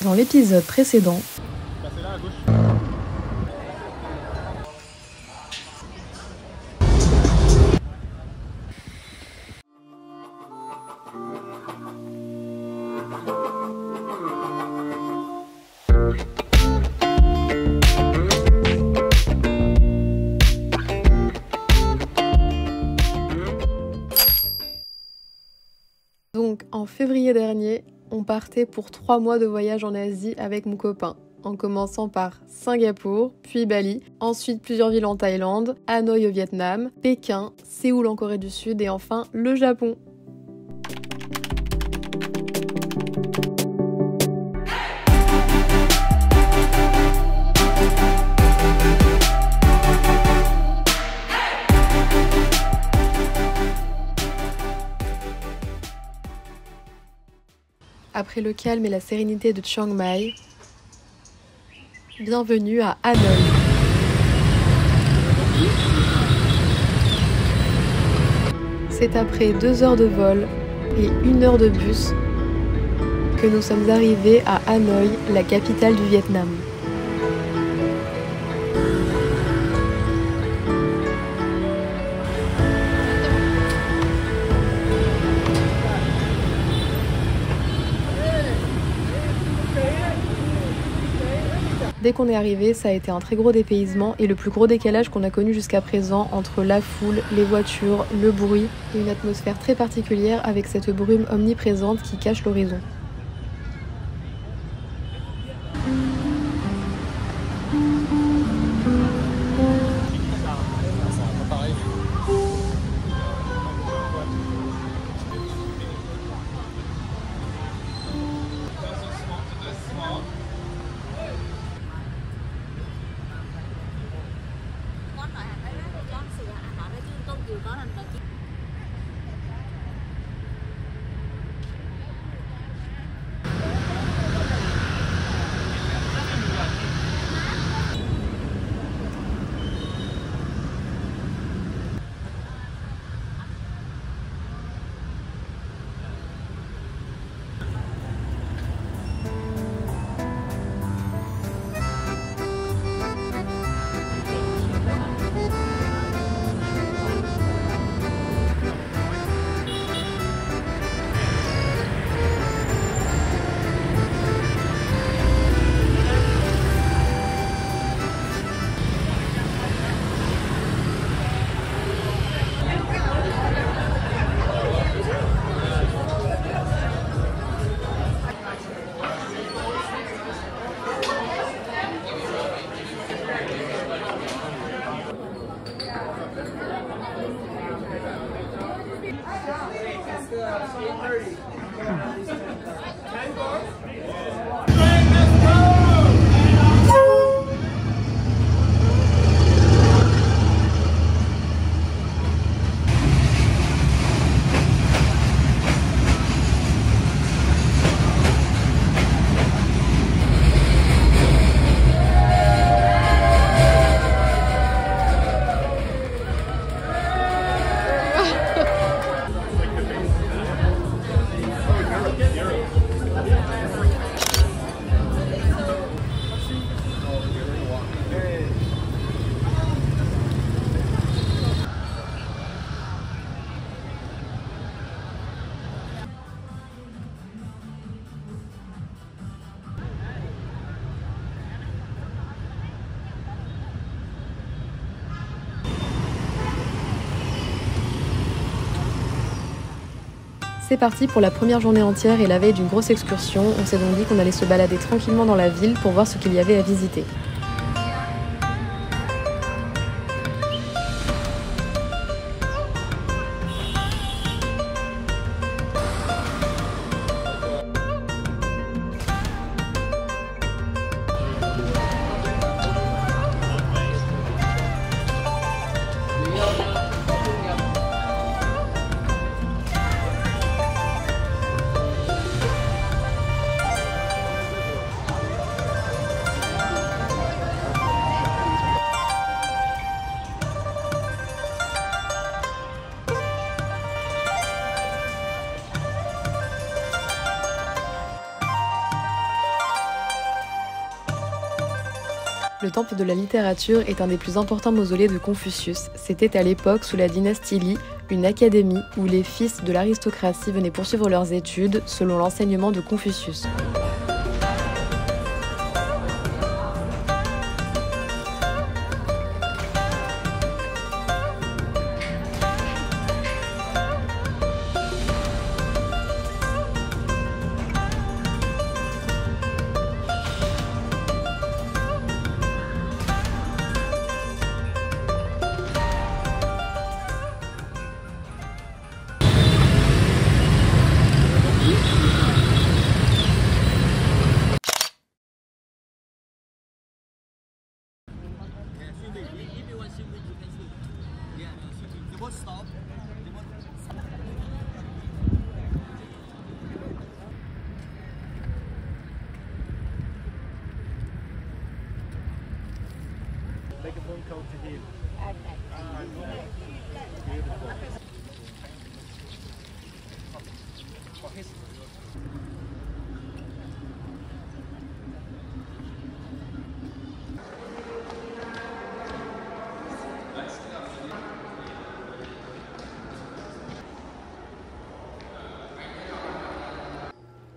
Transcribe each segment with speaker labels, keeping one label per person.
Speaker 1: Dans l'épisode précédent, donc en février dernier, on partait pour 3 mois de voyage en Asie avec mon copain, en commençant par Singapour, puis Bali, ensuite plusieurs villes en Thaïlande, Hanoï au Vietnam, Pékin, Séoul en Corée du Sud et enfin le Japon. Après le calme et la sérénité de Chiang Mai, bienvenue à Hanoï. C'est après 2 heures de vol et 1 heure de bus que nous sommes arrivés à Hanoï, la capitale du Vietnam. Dès qu'on est arrivé, ça a été un très gros dépaysement et le plus gros décalage qu'on a connu jusqu'à présent entre la foule, les voitures, le bruit et une atmosphère très particulière avec cette brume omniprésente qui cache l'horizon. C'est parti pour la première journée entière et la veille d'une grosse excursion. On s'est donc dit qu'on allait se balader tranquillement dans la ville pour voir ce qu'il y avait à visiter. Le temple de la littérature est un des plus importants mausolées de Confucius. C'était à l'époque, sous la dynastie Li, une académie où les fils de l'aristocratie venaient poursuivre leurs études selon l'enseignement de Confucius.
Speaker 2: Make a phone call to him.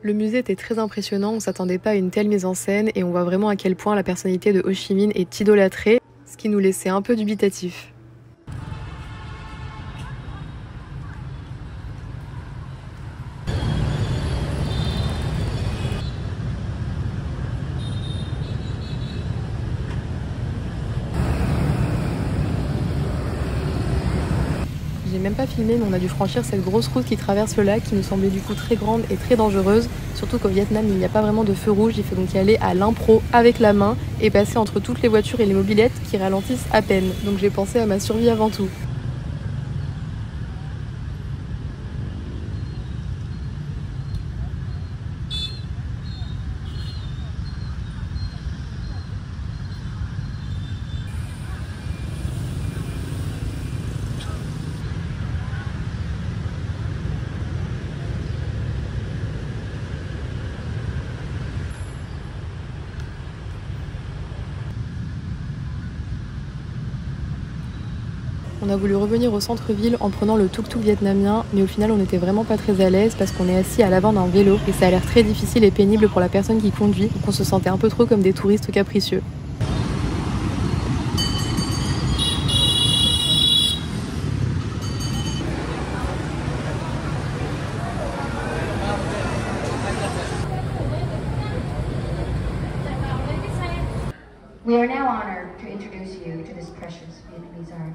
Speaker 1: Le musée était très impressionnant, on s'attendait pas à une telle mise en scène et on voit vraiment à quel point la personnalité de Ho Chi Minh est idolâtrée, ce qui nous laissait un peu dubitatifs. J'ai même pas filmé, mais on a dû franchir cette grosse route qui traverse le lac qui nous semblait du coup très grande et très dangereuse. Surtout qu'au Vietnam, il n'y a pas vraiment de feu rouge, il faut donc y aller à l'impro avec la main et passer entre toutes les voitures et les mobylettes qui ralentissent à peine. Donc j'ai pensé à ma survie avant tout. On a voulu revenir au centre-ville en prenant le tuk-tuk vietnamien, mais au final on n'était vraiment pas très à l'aise parce qu'on est assis à l'avant d'un vélo et ça a l'air très difficile et pénible pour la personne qui conduit, donc on se sentait un peu trop comme des touristes capricieux.
Speaker 3: We are now honored to introduce you to this precious Vietnamese art.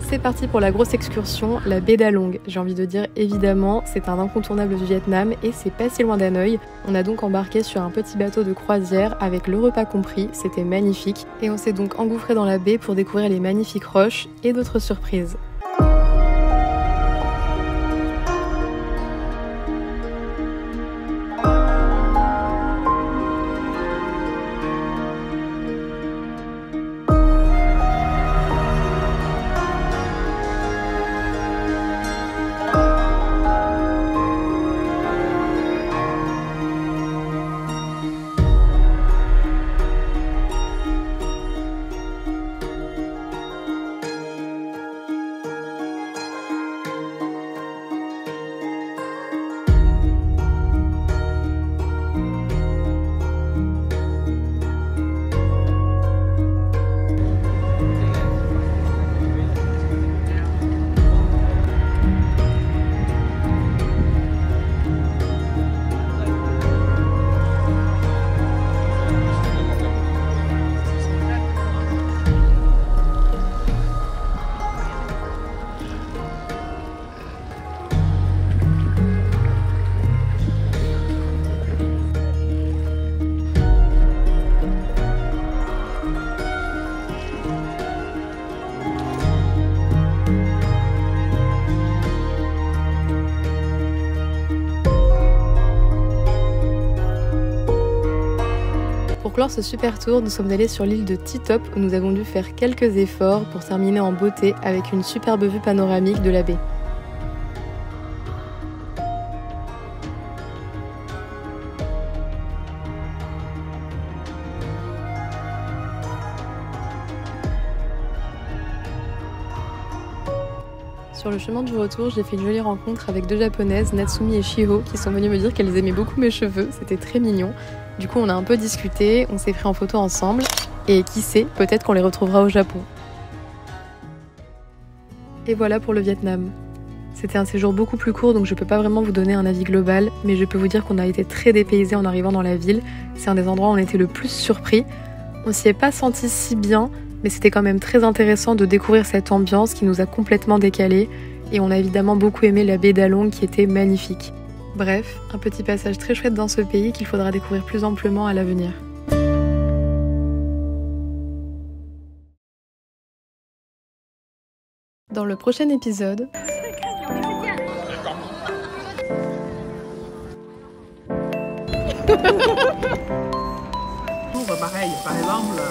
Speaker 1: C'est parti pour la grosse excursion, la baie d'Along. J'ai envie de dire évidemment, c'est un incontournable du Vietnam et c'est pas si loin d'Hanoï. On a donc embarqué sur un petit bateau de croisière avec le repas compris, c'était magnifique. Et on s'est donc engouffré dans la baie pour découvrir les magnifiques roches et d'autres surprises. Pour clore ce super tour, nous sommes allés sur l'île de T-Top où nous avons dû faire quelques efforts pour terminer en beauté avec une superbe vue panoramique de la baie. Sur le chemin du retour, j'ai fait une jolie rencontre avec deux japonaises, Natsumi et Shiho, qui sont venues me dire qu'elles aimaient beaucoup mes cheveux, c'était très mignon. Du coup on a un peu discuté, on s'est pris en photo ensemble, et qui sait, peut-être qu'on les retrouvera au Japon. Et voilà pour le Vietnam. C'était un séjour beaucoup plus court, donc je peux pas vraiment vous donner un avis global, mais je peux vous dire qu'on a été très dépaysés en arrivant dans la ville. C'est un des endroits où on était le plus surpris. On s'y est pas senti si bien, mais c'était quand même très intéressant de découvrir cette ambiance qui nous a complètement décalés, et on a évidemment beaucoup aimé la baie d'Along qui était magnifique. Bref, un petit passage très chouette dans ce pays qu'il faudra découvrir plus amplement à l'avenir. Dans le prochain épisode...
Speaker 2: Pareil, par exemple,